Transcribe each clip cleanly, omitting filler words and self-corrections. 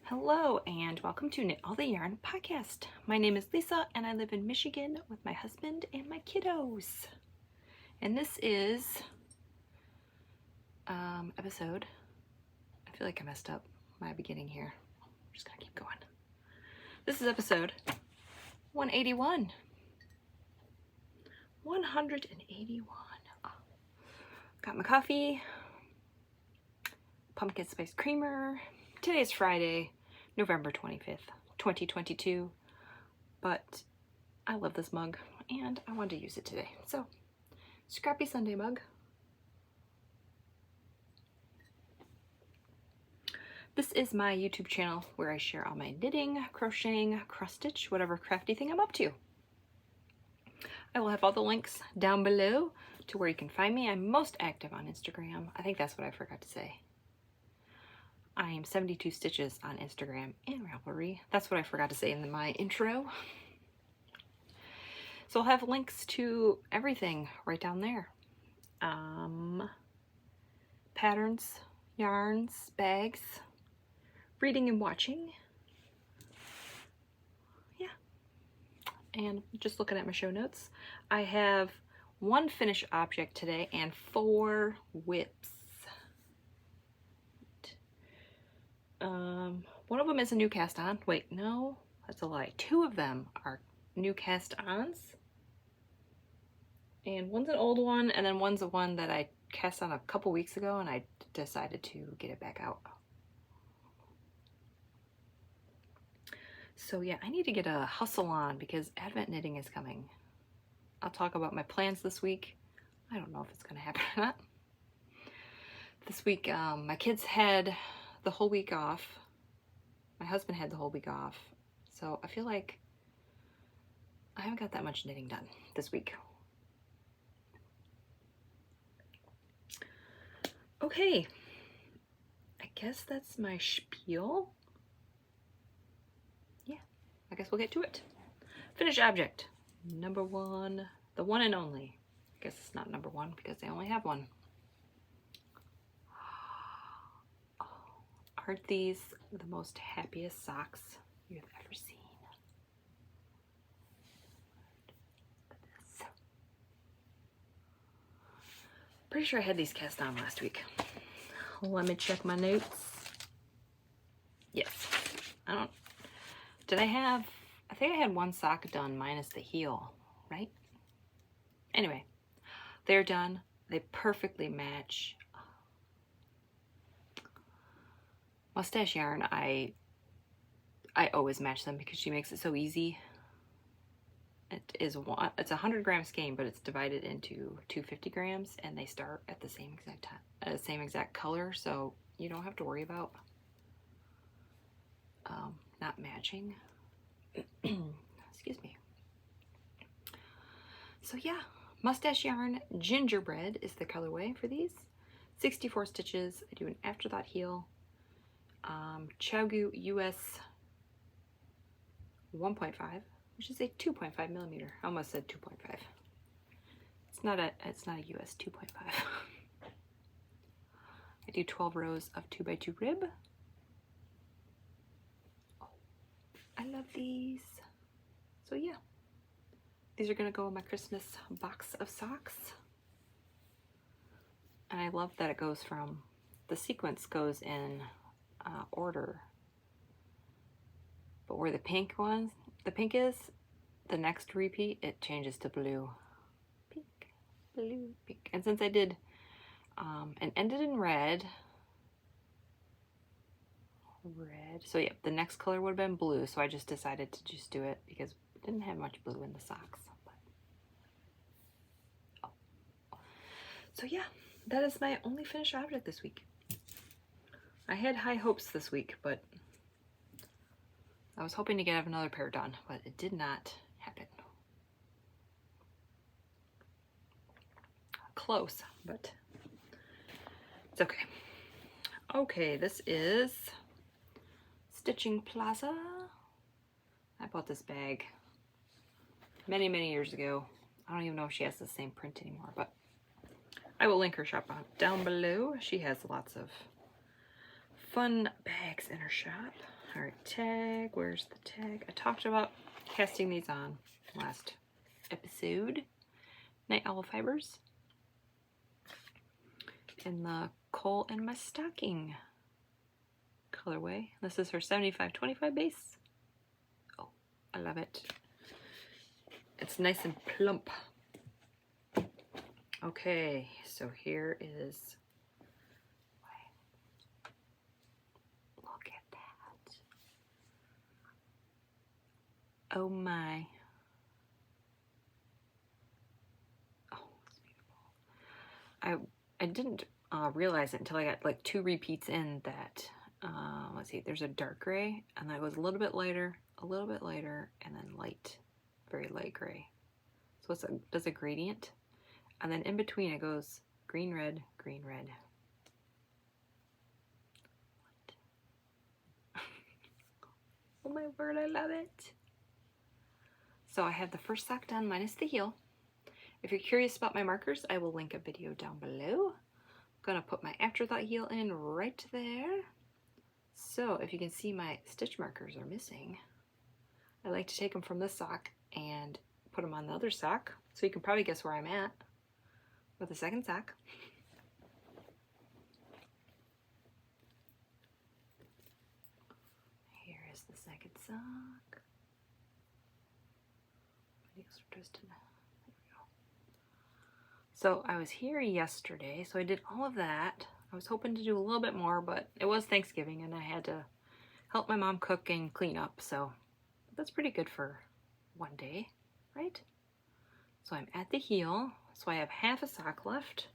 Hello and welcome to Knit All the Yarn podcast. My name is Lisa and I live in Michigan with my husband and my kiddos. And this is episode, I feel like I messed up my beginning here. I'm just gonna keep going. This is episode 181. 181. Oh. Got my coffee, pumpkin spice creamer. Today's Friday, November 25th, 2022, but I love this mug and I wanted to use it today. So, Scrappy Sunday mug. This is my YouTube channel where I share all my knitting, crocheting, cross stitch, whatever crafty thing I'm up to. I will have all the links down below to where you can find me. I'm most active on Instagram. I think that's what I forgot to say. I am 72 Stitches on Instagram and Ravelry. That's what I forgot to say in my intro. So I'll have links to everything right down there. Patterns, yarns, bags, reading and watching. Yeah. And just looking at my show notes, I have one finished object today and 4 whips. One of them is a new cast on. Wait, no, that's a lie. 2 of them are new cast ons. And one's an old one, and then one's the one that I cast on a couple weeks ago, and I decided to get it back out. So yeah, I need to get a hustle on because Advent knitting is coming. I'll talk about my plans this week. I don't know if it's going to happen or not. This week, my kids had the whole week off. My husband had the whole week off. So I feel like I haven't got that much knitting done this week. Okay. I guess that's my spiel. Yeah, I guess we'll get to it. Finished object. Number 1, the one and only. I guess it's not number 1 because they only have one. Aren't these the most happiest socks you've ever seen? Look at this. Pretty sure I had these cast on last week. Let me check my notes. Yes. I think I had one sock done minus the heel, right? Anyway, they're done. They perfectly match. Mustache yarn, I always match them because she makes it so easy. It's a 100 gram skein, but it's divided into 250 grams, and they start at the same exact color, so you don't have to worry about not matching. Excuse me. So yeah, mustache yarn Gingerbread is the colorway for these. 64 stitches. I do an afterthought heel. Chiaogoo US 1.5, which is a 2.5 millimeter. I almost said 2.5. It's not a US 2.5. I do 12 rows of 2x2 rib. Oh, I love these. So yeah, these are gonna go in my Christmas box of socks. And I love that it goes from, the sequence goes in order, but where the pink is, the next repeat, it changes to blue. Pink, blue, pink. And since I did and ended in red, so yeah, the next color would have been blue, so I just decided to just do it because it didn't have much blue in the socks. But, so yeah, that is my only finished object this week. I had high hopes this week, but I was hoping to get another pair done, but it did not happen. Close, but it's okay. Okay, this is Stitching Plaza. I bought this bag many, many years ago. I don't even know if she has the same print anymore, but I will link her shop down below. She has lots of fun bags in her shop. All right, tag. Where's the tag? I talked about casting these on last episode. Night Owl Fibers. In the Coal in My Stocking colorway. This is her 75-25 base. Oh, I love it. It's nice and plump. Okay, so here is, look at that. Oh my. Oh, it's beautiful. I didn't realize it until I got like 2 repeats in that, let's see, there's a dark gray, and then it goes a little bit lighter, and then light, very light gray. So it does a gradient, and then in between it goes green, red, green, red. Oh my word, I love it. So I have the first sock done minus the heel. If you're curious about my markers, I will link a video down below. I'm gonna put my afterthought heel in right there. So if you can see, my stitch markers are missing. I like to take them from this sock and put them on the other sock, so you can probably guess where I'm at with the second sock. Here is the second sock. Needles are twisted. There we go. So I was here yesterday, so I did all of that. I was hoping to do a little bit more, but it was Thanksgiving and I had to help my mom cook and clean up, so that's pretty good for one day, right? So I'm at the heel, so I have half a sock left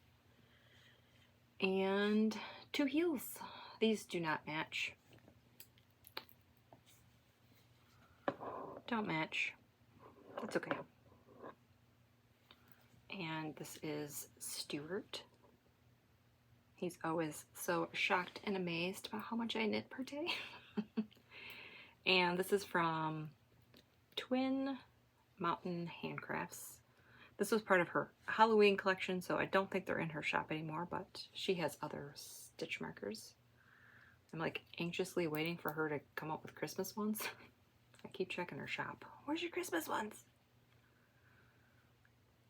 and 2 heels. These do not match. Don't match. That's okay. And this is Stuart. He's always so shocked and amazed about how much I knit per day. And this is from Twin Mountain Handcrafts. This was part of her Halloween collection, so I don't think they're in her shop anymore, but she has other stitch markers. I'm like anxiously waiting for her to come up with Christmas ones. I keep checking her shop. Where's your Christmas ones?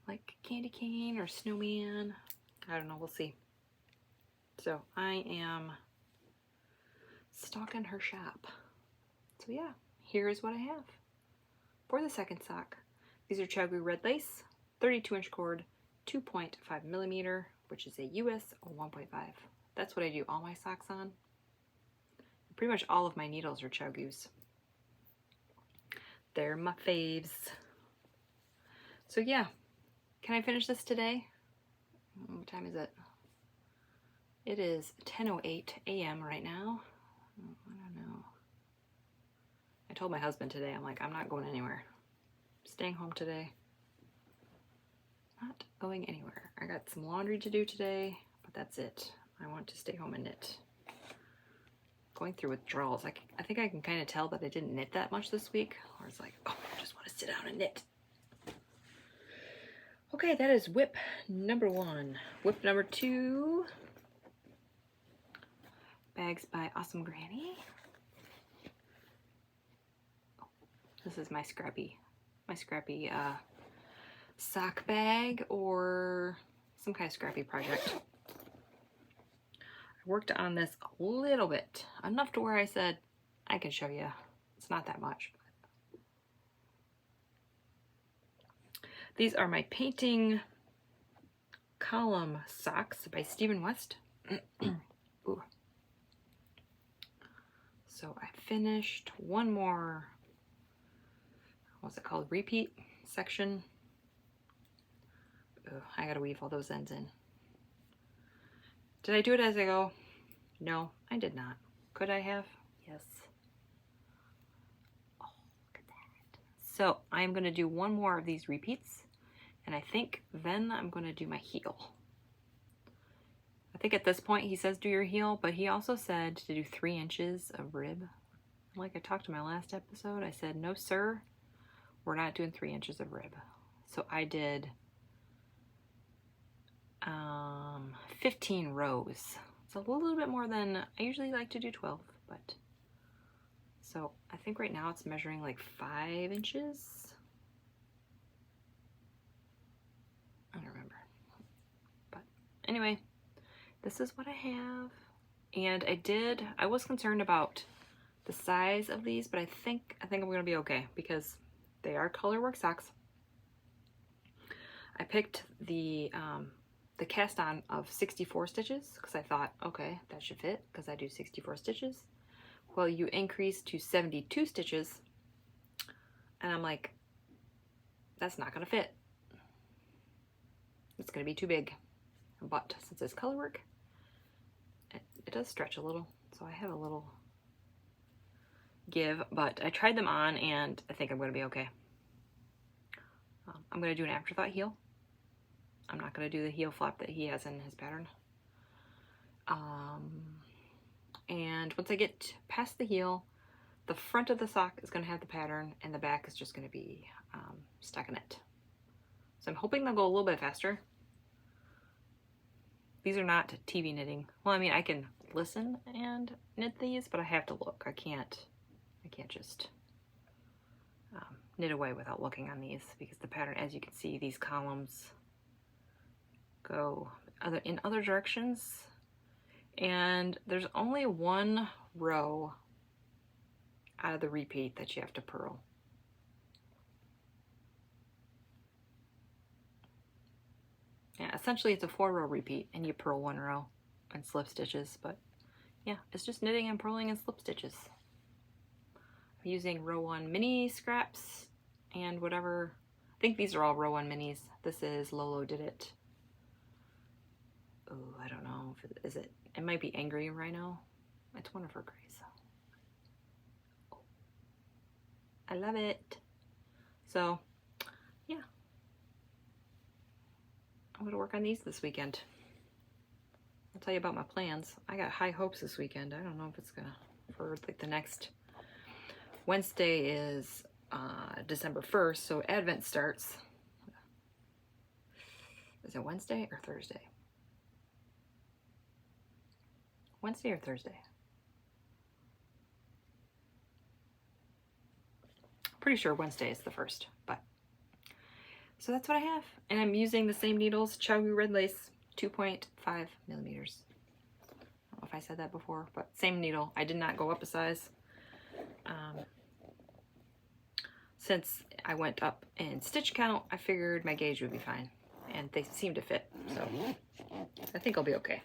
Like candy cane or snowman. I don't know, we'll see. So I am stalking her shop. So yeah, here is what I have for the second sock. These are Chiaogoo red lace, 32-inch cord, 2.5 millimeter, which is a US 1.5. That's what I do all my socks on. Pretty much all of my needles are Chiaogoos. They're my faves. So yeah, can I finish this today? What time is it? It is 10:08 a.m. right now. I don't know. I told my husband today, I'm like, I'm not going anywhere. I'm staying home today. Not going anywhere. I got some laundry to do today, but that's it. I want to stay home and knit. Going through withdrawals. I think I can kind of tell that I didn't knit that much this week. Or it's like, oh, I just want to sit down and knit. Okay, that is whip number 1. Whip number 2. Bags by Awesome Granny. Oh, this is my scrappy sock bag or some kind of scrappy project. I worked on this a little bit, enough to where I said I can show you. It's not that much. These are my painting column socks by Stephen West. Ooh. So I finished one more, what's it called, repeat section. Ugh, I gotta weave all those ends in. Did I do it as I go? No, I did not. Could I have? Yes. Oh, look at that. So I'm gonna do one more of these repeats, and I think then I'm gonna do my heel. I think at this point he says do your heel, but he also said to do 3 inches of rib. Like I talked in my last episode, I said, no sir, we're not doing 3 inches of rib. So I did 15 rows It's a little bit more than I usually like to do 12, but so I think right now it's measuring like 5 inches. I don't remember. But anyway, this is what I have. And I was concerned about the size of these, but I think I'm gonna be okay because they are colorwork socks. I picked the cast on of 64 stitches because I thought, okay, that should fit because I do 64 stitches. Well, you increase to 72 stitches, and I'm like, that's not gonna fit. It's gonna be too big. But since it's colorwork, it does stretch a little, so I have a little give, but I tried them on and I think I'm gonna be okay. I'm gonna do an afterthought heel. I'm not gonna do the heel flap that he has in his pattern. And once I get past the heel, the front of the sock is gonna have the pattern and the back is just gonna be stockinette. So I'm hoping they'll go a little bit faster. These are not TV knitting. Well, I mean, I can listen and knit these, but I have to look. I can't just knit away without looking on these because the pattern, as you can see, these columns go in other directions, and there's only one row out of the repeat that you have to purl. Yeah, essentially it's a 4-row repeat and you purl 1 row and slip stitches, but yeah, it's just knitting and purling and slip stitches. I'm using row 1 mini scraps and whatever. I think these are all row 1 minis. This is Lolo Did It. Oh, I don't know if it might be Angry Rhino. It's one of her grays. Oh, I love it. So yeah, I'm gonna work on these this weekend. I'll tell you about my plans. I got high hopes this weekend. I don't know if it's gonna, for like the next Wednesday is December 1st, so Advent starts. Is it Wednesday or Thursday? Wednesday or Thursday? Pretty sure Wednesday is the 1st, but so that's what I have. And I'm using the same needles, Chiaogoo red lace, 2.5 millimeters. I don't know if I said that before, but same needle. I did not go up a size. Since I went up in stitch count, I figured my gauge would be fine. And they seem to fit, so I think I'll be okay.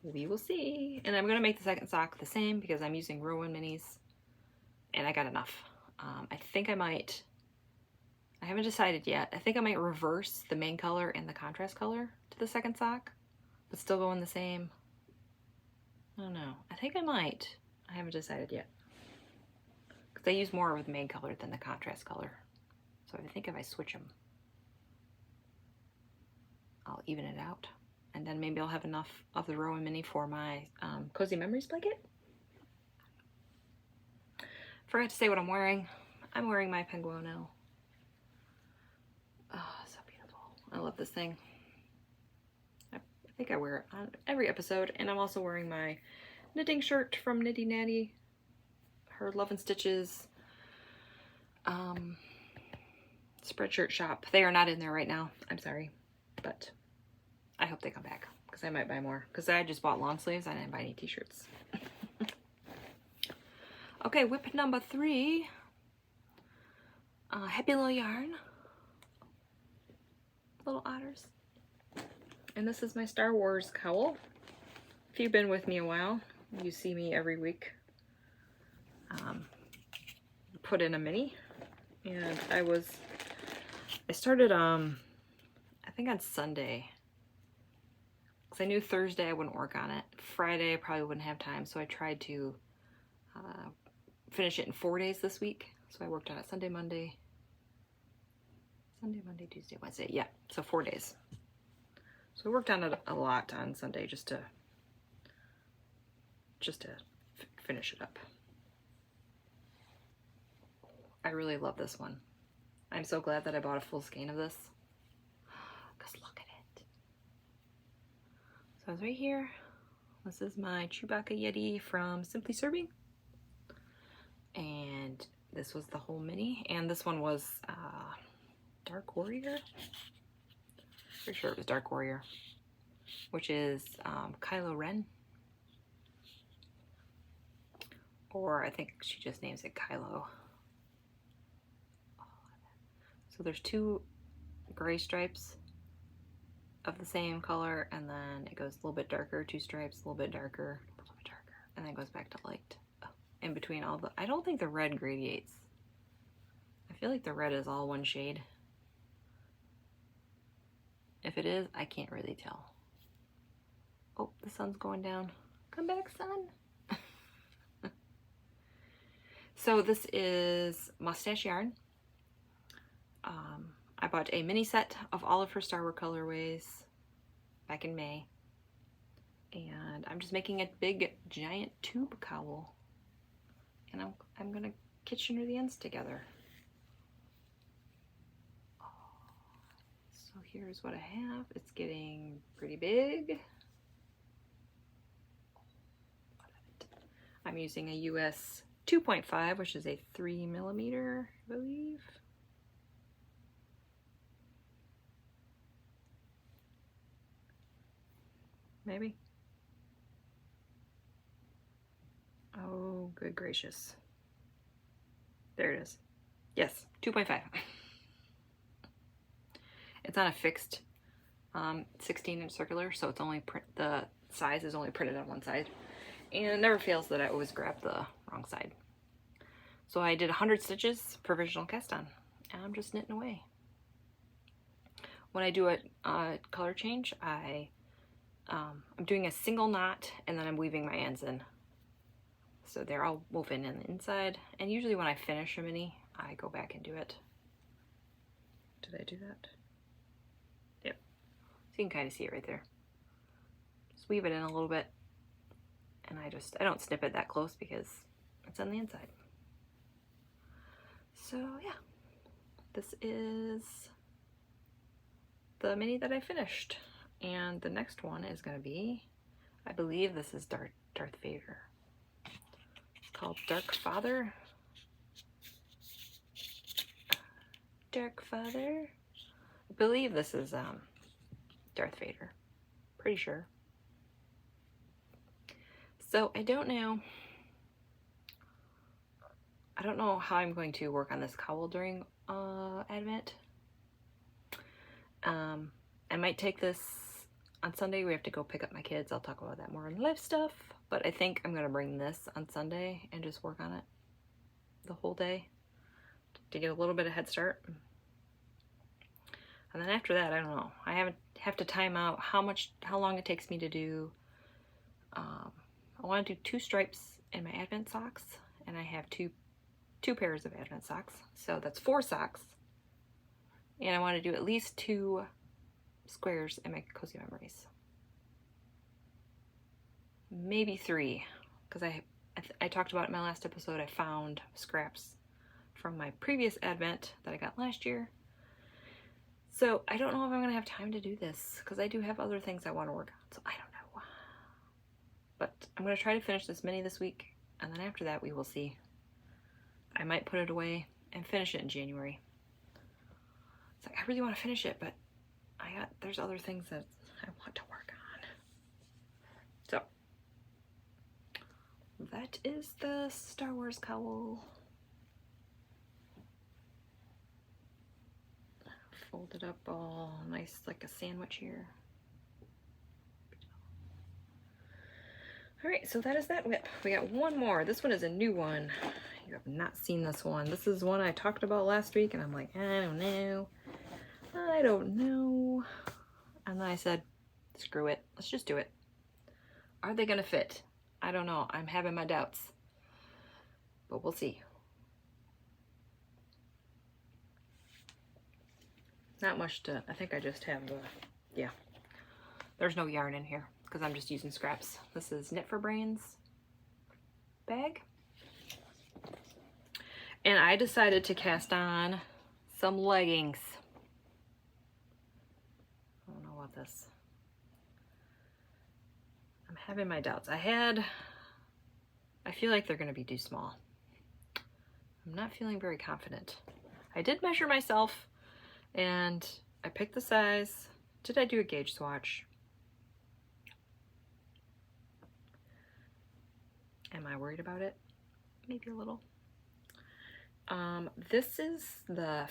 We will see. And I'm gonna make the second sock the same because I'm using row 1 minis and I got enough. I think I might, I haven't decided yet. I think I might reverse the main color and the contrast color to the second sock, but still go in the same. I don't know. I think I might. I haven't decided yet. Because I use more of the main color than the contrast color. So I think if I switch them, I'll even it out. And then maybe I'll have enough of the row and mini for my Cozy Memories blanket. Forgot to say what I'm wearing. I'm wearing my Penguino. Oh, so beautiful. I love this thing. I think I wear it on every episode. And I'm also wearing my knitting shirt from Knitty Natty. Her Love and Stitches spreadshirt shop. They are not in there right now. I'm sorry. But I hope they come back because I might buy more. Because I just bought long sleeves. I didn't buy any t-shirts. Okay, whip number 3. Happy Little Yarn. Little otters. And this is my Star Wars cowl. If you've been with me a while, you see me every week put in a mini. And I started, I think on Sunday. Because I knew Thursday I wouldn't work on it. Friday I probably wouldn't have time, so I tried to finish it in 4 days this week. So I worked on it Sunday, Monday, Tuesday, Wednesday. Yeah, so 4 days. So I worked on it a lot on Sunday just to finish it up. I really love this one. I'm so glad that I bought a full skein of this. Because look at it. So it's right here. This is my Chewbacca Yeti from Simply Serving. And this was the whole mini. And this one was Dark Warrior. Pretty sure it was Dark Warrior. Which is Kylo Ren. Or I think she just names it Kylo. So there's 2 gray stripes of the same color, and then it goes a little bit darker, 2 stripes, a little bit darker, and then it goes back to light. In between all the, I don't think the red gradiates. I feel like the red is all one shade. If it is, I can't really tell. Oh, the sun's going down. Come back, sun. So this is mustache yarn. I bought a mini set of all of her Star Wars colorways back in May. And I'm just making a big, giant tube cowl. And I'm gonna Kitchener the ends together. So here's what I have. It's getting pretty big. I'm using a US 2.5, which is a 3mm, I believe. Maybe. Oh, good gracious. There it is. Yes, 2.5. It's on a fixed 16-inch circular, so it's only the size is only printed on one side. And it never fails that I always grab the wrong side. So I did 100 stitches, provisional cast on, and I'm just knitting away. When I do a color change, I'm doing a single knot, and then I'm weaving my ends in. So they're all woven in the inside, and usually when I finish a mini, I go back and do it. Did I do that? Yep. So you can kind of see it right there. Just weave it in a little bit, and I don't snip it that close because it's on the inside. So yeah, this is the mini that I finished. And the next one is going to be, I believe this is Darth Vader. It's called Dark Father. Dark Father. I believe this is Darth Vader. Pretty sure. So I don't know how I'm going to work on this cowl during Advent. I might take this on Sunday. We have to go pick up my kids. I'll talk about that more in life stuff. But I think I'm going to bring this on Sunday and just work on it the whole day to get a little bit of head start. And then after that, I don't know. I have to time out how long it takes me to do. I want to do 2 stripes in my Advent socks, and I have two pairs of Advent socks. So that's 4 socks. And I want to do at least 2 squares in my Cozy Memories. Maybe 3, because I talked about in my last episode, I found scraps from my previous Advent that I got last year. So I don't know if I'm going to have time to do this, because I do have other things I want to work on, so I don't know. But I'm going to try to finish this mini this week, and then after that we will see. I might put it away and finish it in January. It's like, I really want to finish it, but there's other things that I want to work on. So that is the Star Wars cowl. Fold it up all nice like a sandwich here. Alright, so that is that whip. We got one more. This one is a new one. You have not seen this one. This is one I talked about last week, and I'm like, I don't know. And then I said, screw it. Let's just do it. Are they going to fit? I don't know. I'm having my doubts. But we'll see. Not much to, I think I just have yeah. There's no yarn in here because I'm just using scraps. This is Knit for Brains bag. And I decided to cast on some leggings. I don't know what this. having my doubts. I feel like they're gonna be too small. I'm not feeling very confident. I did measure myself and I picked the size. Did I do a gauge swatch? Am I worried about it? Maybe a little. This is the,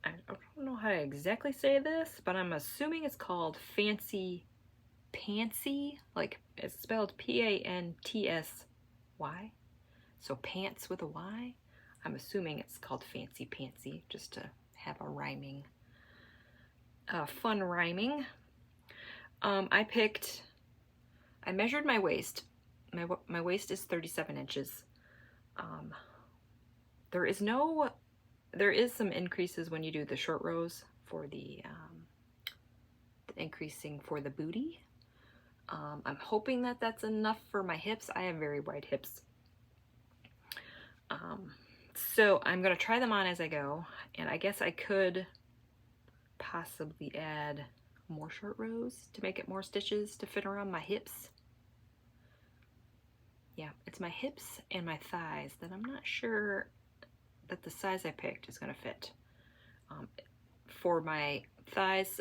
I don't know how to exactly say this, but I'm assuming it's called Fancy Pantsy. Like, it's spelled P-A-N-T-S-Y. So pants with a Y. I'm assuming it's called Fancy Pantsy, just to have a rhyming, fun rhyming. I measured my waist. My waist is 37 inches. There is some increases when you do the short rows for the increasing for the booty. I'm hoping that that's enough for my hips. I have very wide hips. So I'm gonna try them on as I go, and I guess I could possibly add more short rows to make it more stitches to fit around my hips. Yeah, it's my hips and my thighs that I'm not sure that the size I picked is gonna fit. For my thighs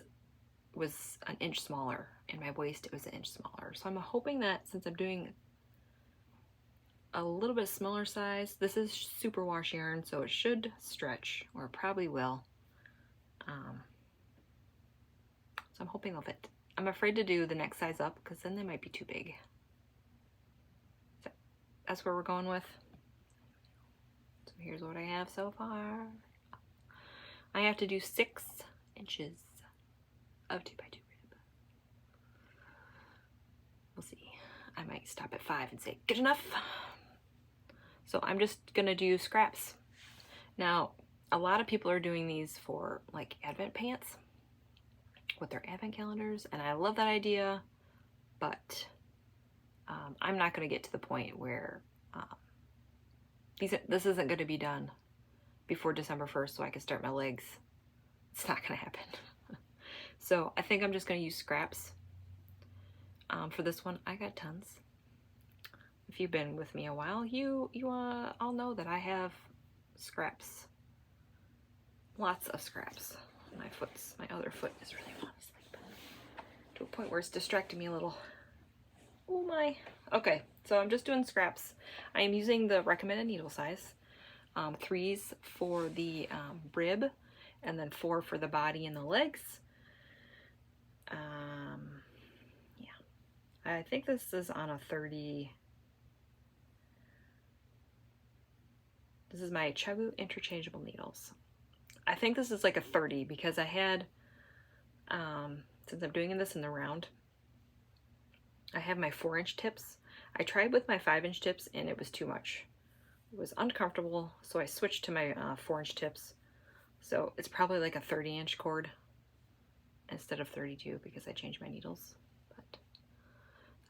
was an inch smaller, and my waist it was an inch smaller. So I'm hoping that since I'm doing a little bit smaller size, this is superwash yarn, so it should stretch, or it probably will. So I'm hoping they'll fit. I'm afraid to do the next size up because then they might be too big. So that's where we're going with. So here's what I have so far. I have to do 6 inches of 2x2 rib. We'll see. I might stop at 5 and say, good enough. So I'm just gonna do scraps. Now, a lot of people are doing these for like Advent pants with their Advent calendars, and I love that idea, but I'm not gonna get to the point where this isn't gonna be done before December 1st so I can start my legs. It's not gonna happen. So I think I'm just gonna use scraps. For this one, I got tons. If you've been with me a while, you all know that I have scraps. Lots of scraps. My other foot is really falling asleep to a point where it's distracting me a little. Oh my. Okay, so I'm just doing scraps. I am using the recommended needle size. 3s for the rib, and then 4 for the body and the legs. Yeah, I think this is on a 30. This is my Chiaogoo interchangeable needles. I think this is like a 30 because I had, since I'm doing this in the round, I have my 4-inch tips. I tried with my 5-inch tips and it was too much. It was uncomfortable, so I switched to my 4-inch tips. So it's probably like a 30-inch cord instead of 32 because I changed my needles. But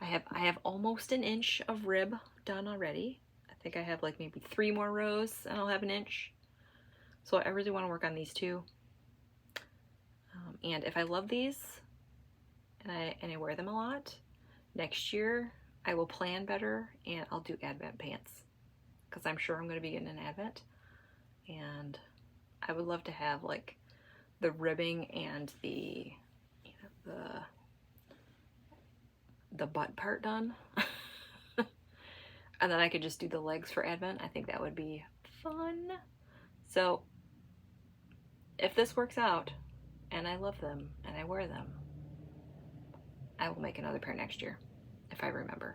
I have almost an inch of rib done already. I think I have like maybe 3 more rows and I'll have an inch. So I really want to work on these two. And if I love these and I wear them a lot, next year I will plan better and I'll do Advent pants because I'm sure I'm going to be getting an Advent, and I would love to have like the ribbing and the butt part done. And then I could just do the legs for Advent. I think that would be fun. So if this works out and I love them and I wear them, I will make another pair next year if I remember.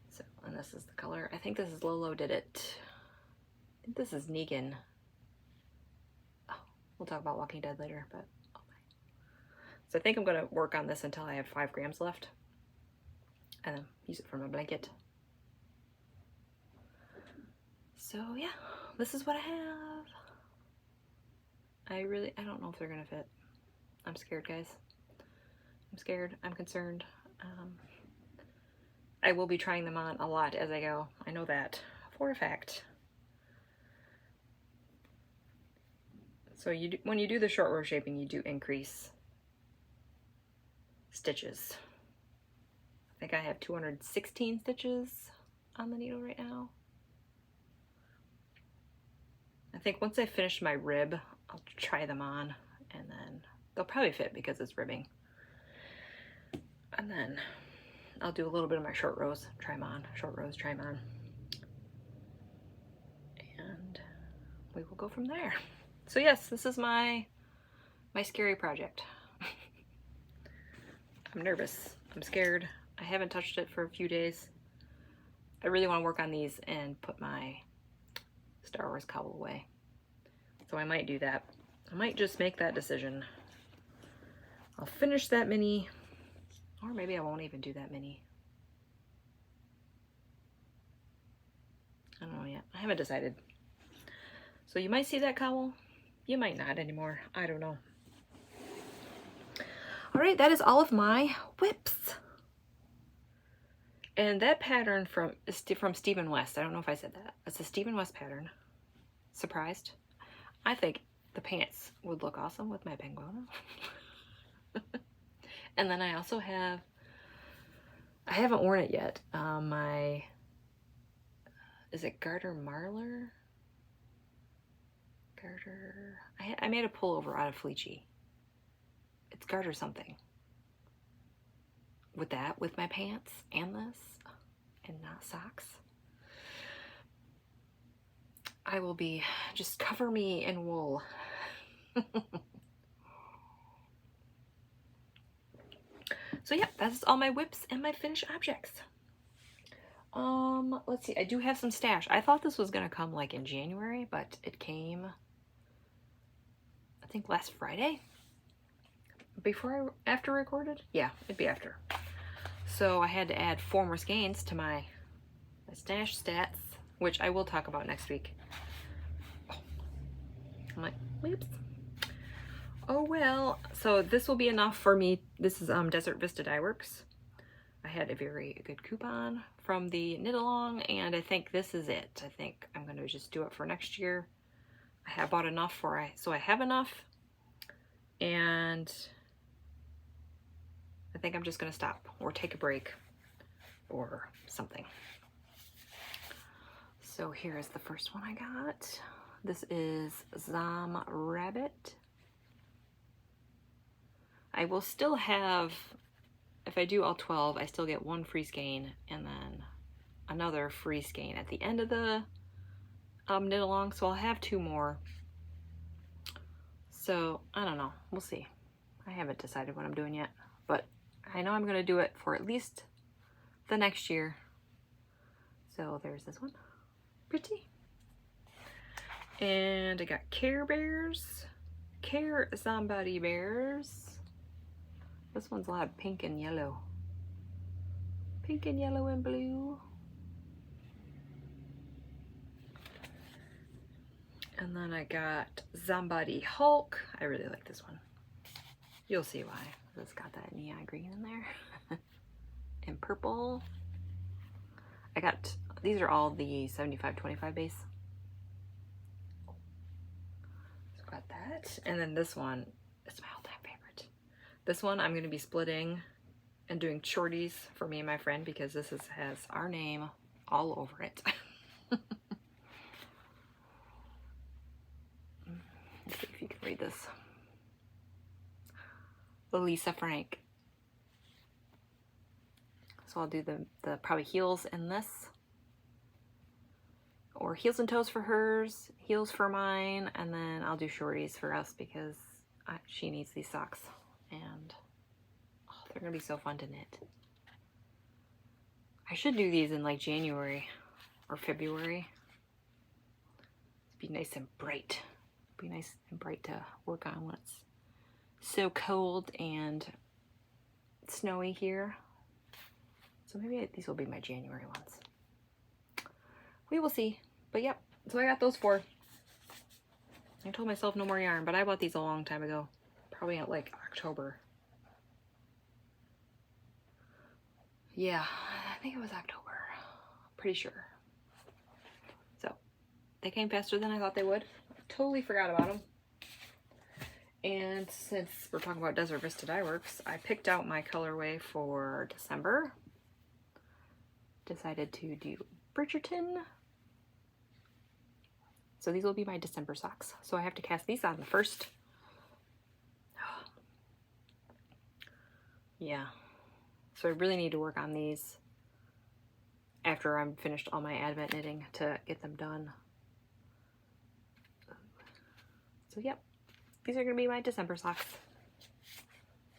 So, and this is the color. I think this is Lolo Did It. I think this is Negan. Oh, we'll talk about Walking Dead later, but oh my. So I think I'm gonna work on this until I have 5 grams left and then use it for my blanket. So yeah, this is what I have. I don't know if they're gonna fit. I'm scared, guys. I'm scared. I'm concerned. I will be trying them on a lot as I go. I know that for a fact. So when you do the short row shaping, you do increase stitches. I think I have 216 stitches on the needle right now. I think once I finish my rib, I'll try them on, and then they'll probably fit because it's ribbing. And then I'll do a little bit of my short rows, try them on, short rows, try them on. And we will go from there. So yes, this is my scary project. I'm nervous, I'm scared. I haven't touched it for a few days. I really want to work on these and put my Star Wars cowl away. So I might do that. I might just make that decision. I'll finish that mini, or maybe I won't even do that mini. I don't know yet. I haven't decided. So you might see that cowl. You might not anymore. I don't know. All right, that is all of my whips. And that pattern is from Stephen West. I don't know if I said that. It's a Stephen West pattern. Surprised? I think the pants would look awesome with my penguin. And then I also have, I haven't worn it yet, is it Garter Marlar? Garter, I made a pullover out of Felici. It's Garter something. With that, with my pants and this, and not socks. I will be, just cover me in wool. So yeah, that's all my whips and my finished objects. Let's see, I do have some stash. I thought this was gonna come like in January, but it came, I think last Friday? After I recorded? Yeah, it'd be after. So I had to add 4 more skeins to my stash stats, which I will talk about next week. I'm like, whoops. Oh well, so this will be enough for me. This is Desert Vista Dye Works. I had a very good coupon from the Knit Along, and I think this is it. I think I'm going to just do it for next year. I have bought enough so I have enough, and I think I'm just going to stop or take a break or something. So here is the first one I got. This is Zom Rabbit. I will still have, if I do all 12, I still get 1 free skein and then another free skein at the end of the knit along, so I'll have 2 more. So I don't know, we'll see. I haven't decided what I'm doing yet, but I know I'm gonna do it for at least the next year. So there's this one, pretty. And I got Care Bears, Care Somebody Bears. This one's a lot of pink and yellow. Pink and yellow and blue. And then I got Somebody Hulk. I really like this one. You'll see why. It's got that neon green in there. And purple. I got, these are all the 75-25 base. So I got that. And then this one, it's my all-time favorite. This one I'm going to be splitting and doing shorties for me and my friend because this has our name all over it. Let's see if you can read this. Lisa Frank. So I'll do the probably heels in this, or heels and toes for hers, heels for mine, and then I'll do shorties for us because she needs these socks, and oh, they're gonna be so fun to knit. I should do these in like January or February. It'd be nice and bright. It'd be nice and bright to work on when it's so cold and snowy here. So maybe these will be my January ones. We will see. But yep, so I got those 4. I told myself no more yarn, but I bought these a long time ago. Probably at like October. Yeah, I think it was October. Pretty sure. So they came faster than I thought they would. Totally forgot about them. And since we're talking about Desert Vista Dye Works, I picked out my colorway for December. decided to do Bridgerton. So these will be my December socks. So I have to cast these on first. Yeah. So I really need to work on these after I'm finished all my Advent knitting to get them done. So yep, these are going to be my December socks.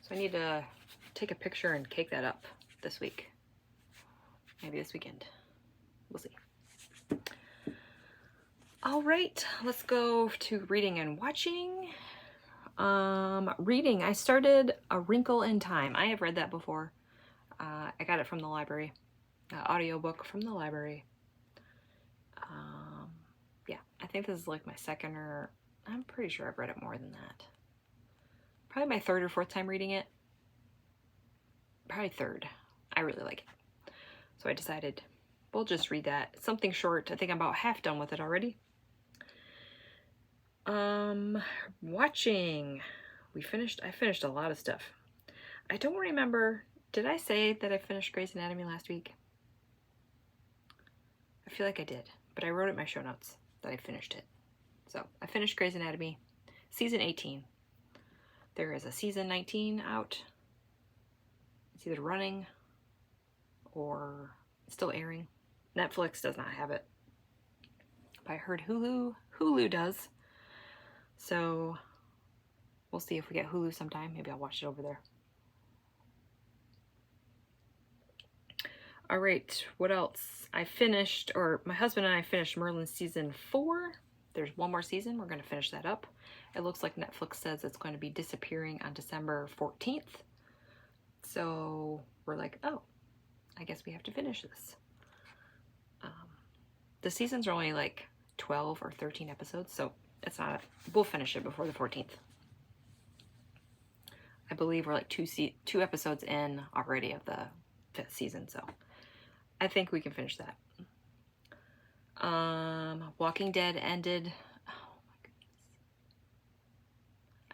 So I need to take a picture and cake that up this week. Maybe this weekend. We'll see. All right, let's go to reading and watching. Reading, I started A Wrinkle in Time. I have read that before. I got it from the library. Audiobook from the library. Yeah, I think this is like my second or... I'm pretty sure I've read it more than that. Probably my third or fourth time reading it. Probably third. I really like it. So I decided we'll just read that. It's something short. I think I'm about half done with it already. Watching. I finished a lot of stuff. I don't remember. Did I say that I finished Grey's Anatomy last week? I feel like I did, but I wrote it in my show notes that I finished it. So I finished Grey's Anatomy, season 18. There is a season 19 out. It's either running or still airing. Netflix does not have it. But I heard Hulu does. So we'll see if we get Hulu sometime. Maybe I'll watch it over there. All right, what else? My husband and I finished Merlin season 4. There's one more season. We're going to finish that up. It looks like Netflix says it's going to be disappearing on December 14th. So we're like, oh, I guess we have to finish this. The seasons are only like 12 or 13 episodes, so it's not, we'll finish it before the 14th. I believe we're like two episodes in already of the 5th season, so I think we can finish that. Walking Dead ended. Oh my goodness.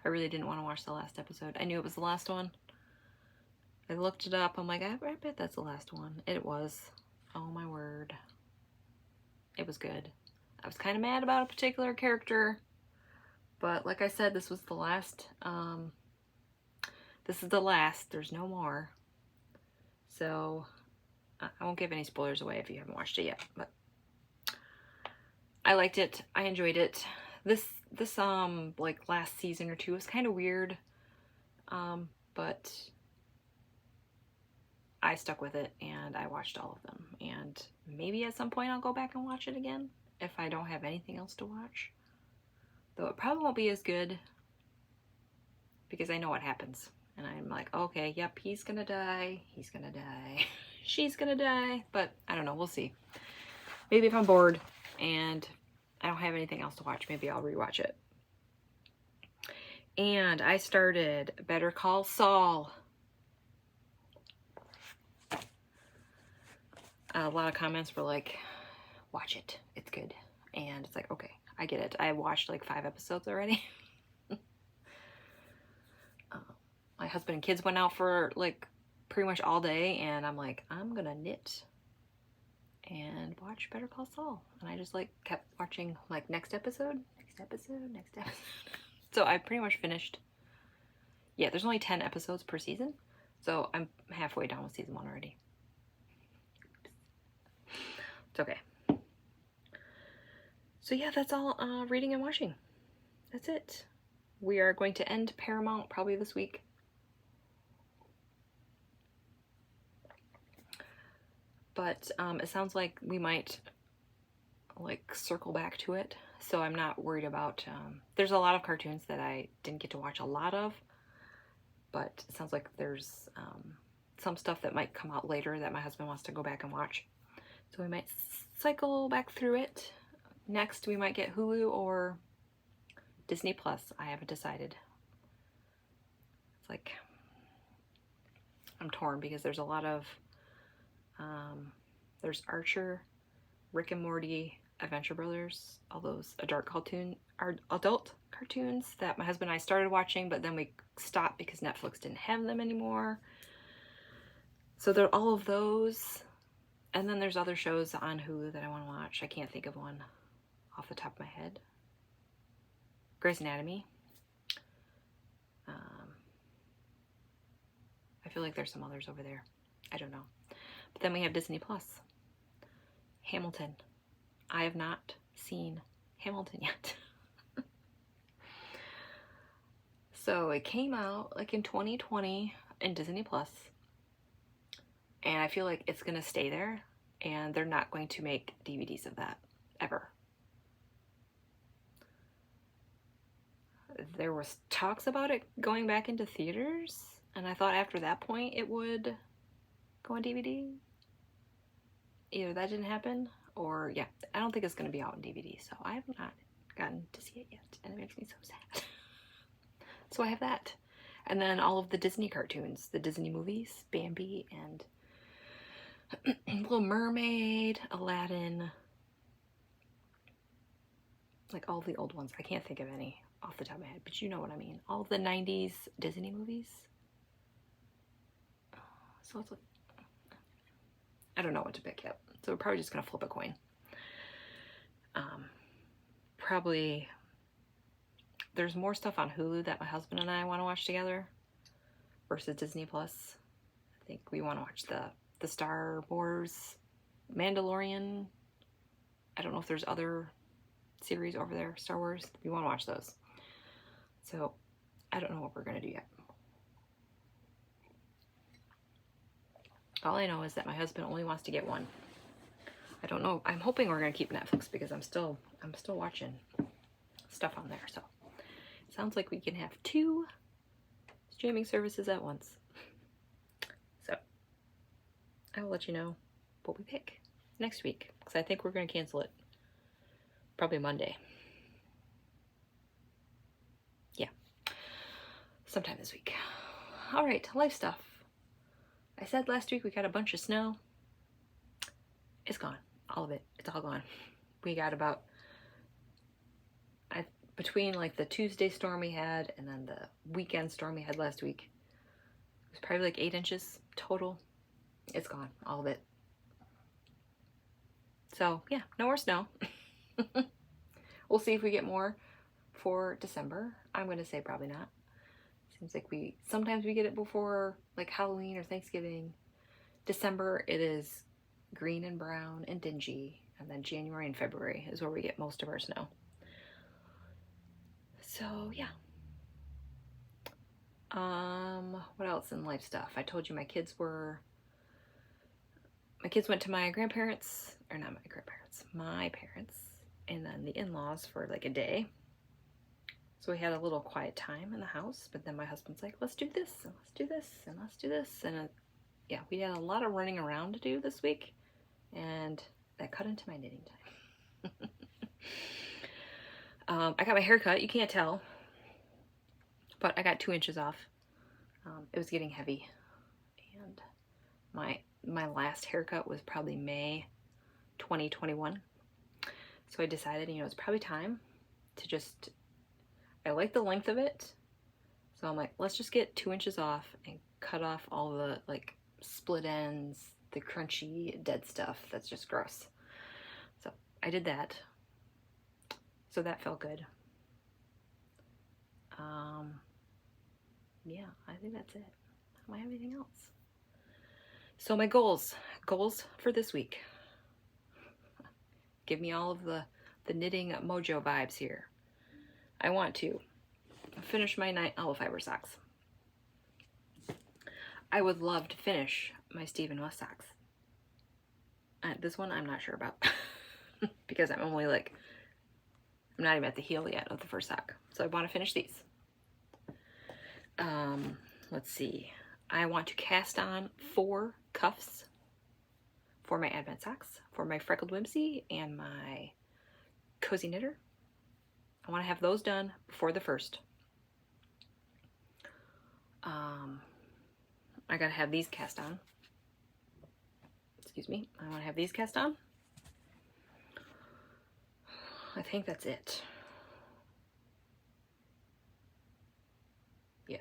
I really didn't want to watch the last episode. I knew it was the last one. I looked it up. I'm like, I bet that's the last one. It was. Oh my word. It was good. I was kind of mad about a particular character, but like I said, this was the last. This is the last. There's no more. So I won't give any spoilers away if you haven't watched it yet, but I liked it. I enjoyed it. This like last season or two was kind of weird, but I stuck with it and I watched all of them. And maybe at some point I'll go back and watch it again if I don't have anything else to watch. Though it probably won't be as good because I know what happens. And I'm like, okay, yep, he's gonna die. He's gonna die. She's gonna die. But I don't know. We'll see. Maybe if I'm bored and I don't have anything else to watch, maybe I'll rewatch it. And I started Better Call Saul. A lot of comments were like, watch it. It's good. And it's like, okay, I get it. I watched like 5 episodes already. My husband and kids went out for like pretty much all day. And I'm like, I'm going to knit and watch Better Call Saul. And I just like kept watching like next episode. So I pretty much finished. Yeah, there's only 10 episodes per season. So I'm halfway done with season 1 already. It's okay. So yeah, that's all reading and watching. That's it. We are going to end Paramount probably this week. But it sounds like we might like circle back to it. So I'm not worried about, there's a lot of cartoons that I didn't get to watch a lot of. But it sounds like there's some stuff that might come out later that my husband wants to go back and watch. So we might cycle back through it. Next, we might get Hulu or Disney Plus. I haven't decided. It's like, I'm torn because there's a lot of, there's Archer, Rick and Morty, Adventure Brothers, all those adult cartoons that my husband and I started watching, but then we stopped because Netflix didn't have them anymore. So there are all of those. And then there's other shows on Hulu that I want to watch. I can't think of one off the top of my head. Grey's Anatomy. I feel like there's some others over there. I don't know. But then we have Disney Plus. Hamilton. I have not seen Hamilton yet. So it came out like in 2020 in Disney Plus. And I feel like it's going to stay there. And they're not going to make DVDs of that. Ever. There was talks about it going back into theaters. And I thought after that point it would go on DVD. Either that didn't happen, or yeah, I don't think it's going to be out on DVD. So I have not gotten to see it yet. And it makes me so sad. So I have that. And then all of the Disney cartoons, the Disney movies, Bambi and Little Mermaid, Aladdin. Like all the old ones. I can't think of any off the top of my head, but you know what I mean. All the 90s Disney movies. So it's like, I don't know what to pick yet. So we're probably just going to flip a coin. Probably, there's more stuff on Hulu that my husband and I want to watch together versus Disney Plus. I think we want to watch the Star Wars, Mandalorian. I don't know if there's other series over there, Star Wars. We want to watch those. So I don't know what we're going to do yet. All I know is that my husband only wants to get one. I don't know. I'm hoping we're going to keep Netflix because I'm still watching stuff on there. So it sounds like we can have 2 streaming services at once. So I will let you know what we pick next week because I think we're going to cancel it probably Monday. Yeah. Sometime this week. All right. Life stuff. I said last week we got a bunch of snow. It's gone. All of it. It's all gone. We got about, between like the Tuesday storm we had and then the weekend storm we had last week, it was probably like 8 inches total. It's gone. All of it. So yeah, no more snow. We'll see if we get more for December. I'm going to say probably not. Seems like sometimes we get it before like Halloween or Thanksgiving. December it is green and brown and dingy, and then January and February is where we get most of our snow. So yeah. What else in life stuff? I told you my kids went to my grandparents, or not my grandparents, my parents, and then the in-laws for like a day. So we had a little quiet time in the house, but then my husband's like, let's do this, and let's do this, and let's do this. And yeah, we had a lot of running around to do this week, and that cut into my knitting time. I got my hair cut. You can't tell, but I got 2 inches off. It was getting heavy, and my last haircut was probably May 2021. So I decided, it's probably time to just, I like the length of it. So I'm like, let's just get 2 inches off and cut off all the like split ends, the crunchy dead stuff that's just gross. So I did that. So that felt good. Yeah, I think that's it. I don't have anything else. So my goals for this week. Give me all of the knitting mojo vibes here. I want to finish my night olive fiber socks. I would love to finish my Steve & West socks. This one I'm not sure about because I'm not even at the heel yet of the first sock. So I want to finish these. Let's see. I want to cast on 4 cuffs for my Advent socks, for my Freckled Whimsy and my Cozy Knitter. I want to have those done before the 1st. I gotta have these cast on. Excuse me. I want to have these cast on. I think that's it. Yeah.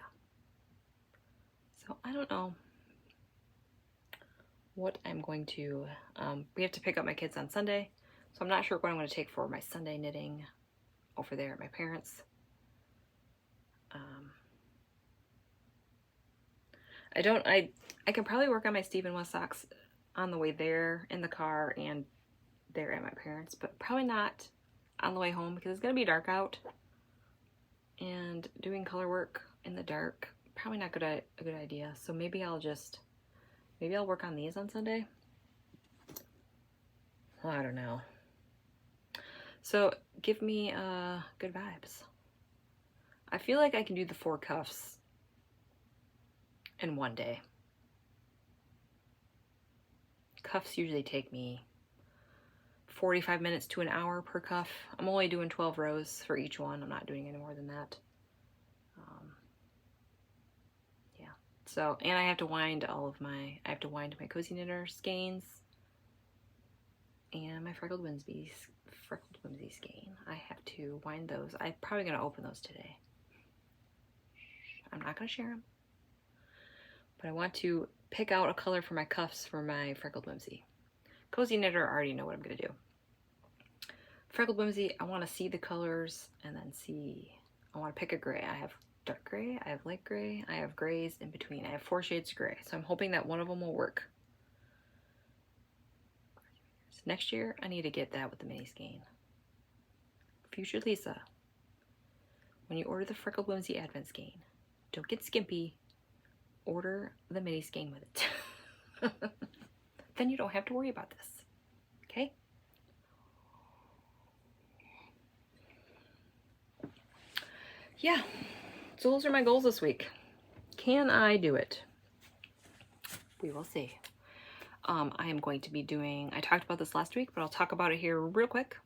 So I don't know what I'm going going to, we have to pick up my kids on Sunday, so I'm not sure what I'm going to take for my Sunday knitting over there at my parents'. I can probably work on my Steve & West socks on the way there in the car and there at my parents', but probably not on the way home because it's going to be dark out, and doing color work in the dark, probably not a good idea. So maybe I'll work on these on Sunday. Well, I don't know. So give me good vibes. I feel like I can do the 4 cuffs in one day. Cuffs usually take me 45 minutes to an hour per cuff. I'm only doing 12 rows for each one. I'm not doing any more than that. Yeah. So, and I have to wind my Cozy Knitter skeins and my Freckled Whimsy skein. I have to wind those. I'm probably going to open those today. I'm not going to share them. But I want to pick out a color for my cuffs for my Freckled Whimsy. Cozy Knitter, I already know what I'm going to do. Freckled Whimsy, I want to see the colors and then I want to pick a gray. I have dark gray, I have light gray, I have grays in between. I have 4 shades of gray, so I'm hoping that one of them will work. Next year, I need to get that with the mini skein. Future Lisa, when you order the Freckled Whimsy Advent skein, don't get skimpy. Order the mini skein with it. Then you don't have to worry about this. Okay? Yeah. So those are my goals this week. Can I do it? We will see. I am going to be doing, I talked about this last week, but I'll talk about it here real quick.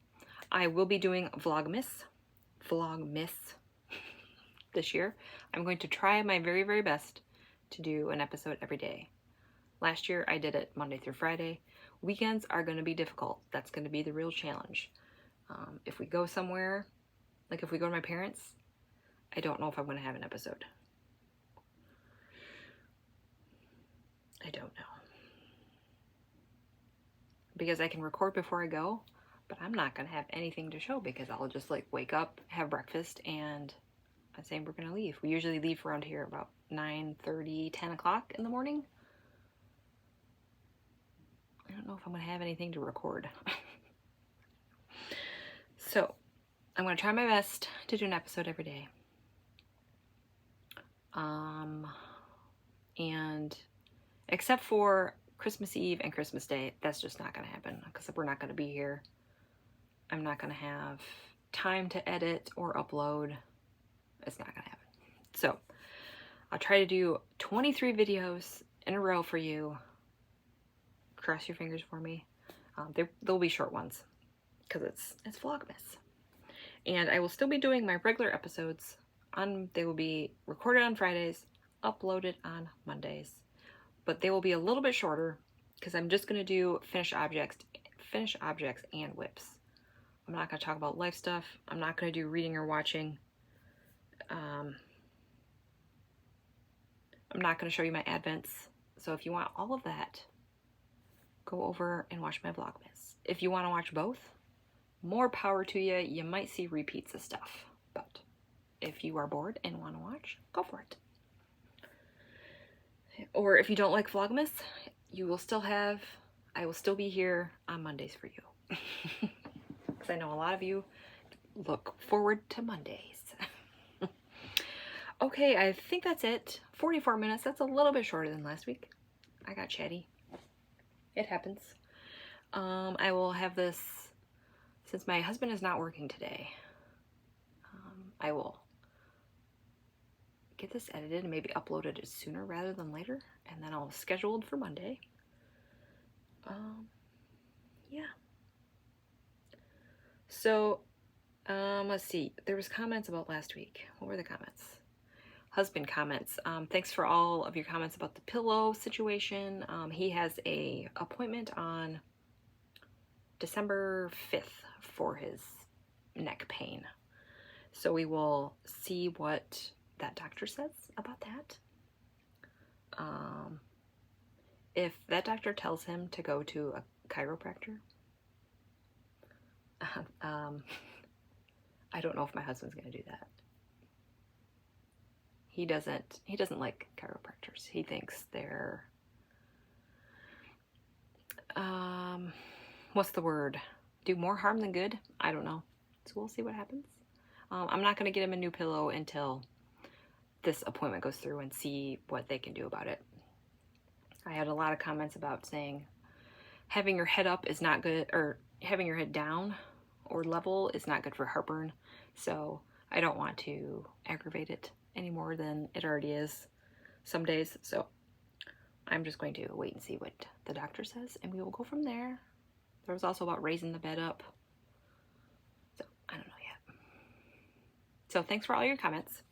I will be doing vlogmas this year. I'm going to try my very, very best to do an episode every day. Last year I did it Monday through Friday. Weekends are going to be difficult. That's going to be the real challenge. If we go somewhere, like if we go to my parents', I don't know if I'm going to have an episode. I don't know. Because I can record before I go, but I'm not going to have anything to show because I'll just like wake up, have breakfast, and I'm saying we're going to leave. We usually leave around here about 9:30, 10 o'clock in the morning. I don't know if I'm going to have anything to record. So I'm going to try my best to do an episode every day. And except for Christmas Eve and Christmas Day, that's just not going to happen because we're not going to be here. I'm not going to have time to edit or upload. It's not going to happen. So I'll try to do 23 videos in a row for you. Cross your fingers for me. They'll be short ones because it's vlogmas. And I will still be doing my regular episodes. They will be recorded on Fridays, uploaded on Mondays. But they will be a little bit shorter because I'm just going to do finished objects and whips. I'm not going to talk about life stuff. I'm not going to do reading or watching. I'm not going to show you my advents. So if you want all of that, go over and watch my vlogmas. If you want to watch both, more power to you. You might see repeats of stuff. But if you are bored and want to watch, go for it. Or if you don't like vlogmas, you will still have, I will still be here on Mondays for you. Because I know a lot of you look forward to Mondays. Okay, I think that's it. 44 minutes, that's a little bit shorter than last week. I got chatty. It happens. I will have this, since my husband is not working today, I will get this edited and maybe uploaded it sooner rather than later, and then I'll schedule it for Monday. Yeah. So, let's see. There was comments about last week. What were the comments? Husband comments. Thanks for all of your comments about the pillow situation. He has a appointment on December 5th for his neck pain. So we will see what that doctor says about that. if that doctor tells him to go to a chiropractor, I don't know if my husband's going to do that. He doesn't like chiropractors. He thinks they're, what's the word? Do more harm than good? I don't know. So we'll see what happens. I'm not going to get him a new pillow until this appointment goes through and see what they can do about it. I had a lot of comments about saying having your head up is not good, or having your head down or level is not good for heartburn. So I don't want to aggravate it any more than it already is some days. So I'm just going to wait and see what the doctor says, and we will go from there. There was also about raising the bed up. So I don't know yet. So thanks for all your comments.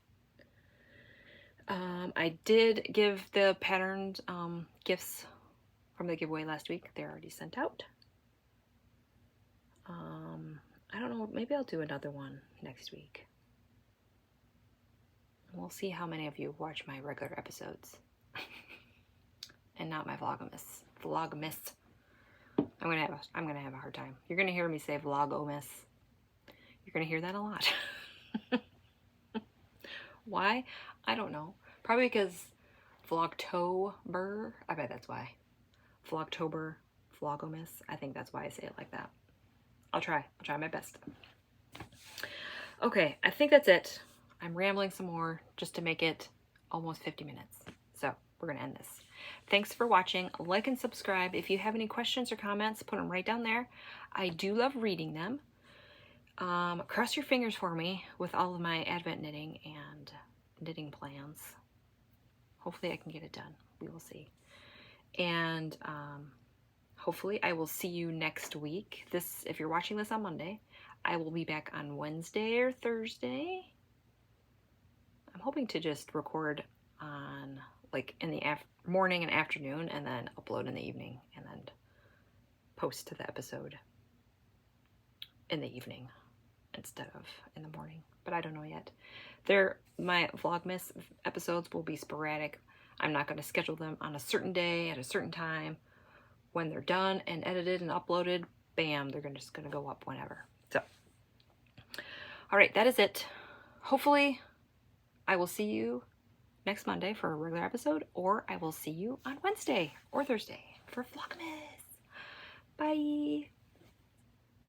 I did give the patterned gifts from the giveaway last week. They're already sent out. I don't know, maybe I'll do another one next week. We'll see how many of you watch my regular episodes and not my vlogmas. I'm gonna have a hard time. You're gonna hear me say vlogmas. You're gonna hear that a lot. Why? I don't know. Probably because Vlogtober. I bet that's why. Vlogtober, vlogmas. I think that's why I say it like that. I'll try my best. Okay, I think that's it. I'm rambling some more just to make it almost 50 minutes. So we're gonna end this. Thanks for watching. Like and subscribe. If you have any questions or comments, put them right down there. I do love reading them. Cross your fingers for me with all of my Advent knitting and knitting plans. Hopefully I can get it done. We will see. And hopefully I will see you next week. If you're watching this on Monday, I will be back on Wednesday or Thursday. I'm hoping to just record on like in the morning and afternoon, and then upload in the evening, and then post to the episode in the evening instead of in the morning. But I don't know yet. My vlogmas episodes will be sporadic. I'm not going to schedule them on a certain day at a certain time. When they're done and edited and uploaded, bam, they're just going to go up whenever. So, all right, that is it. Hopefully I will see you next Monday for a regular episode, or I will see you on Wednesday or Thursday for vlogmas. Bye.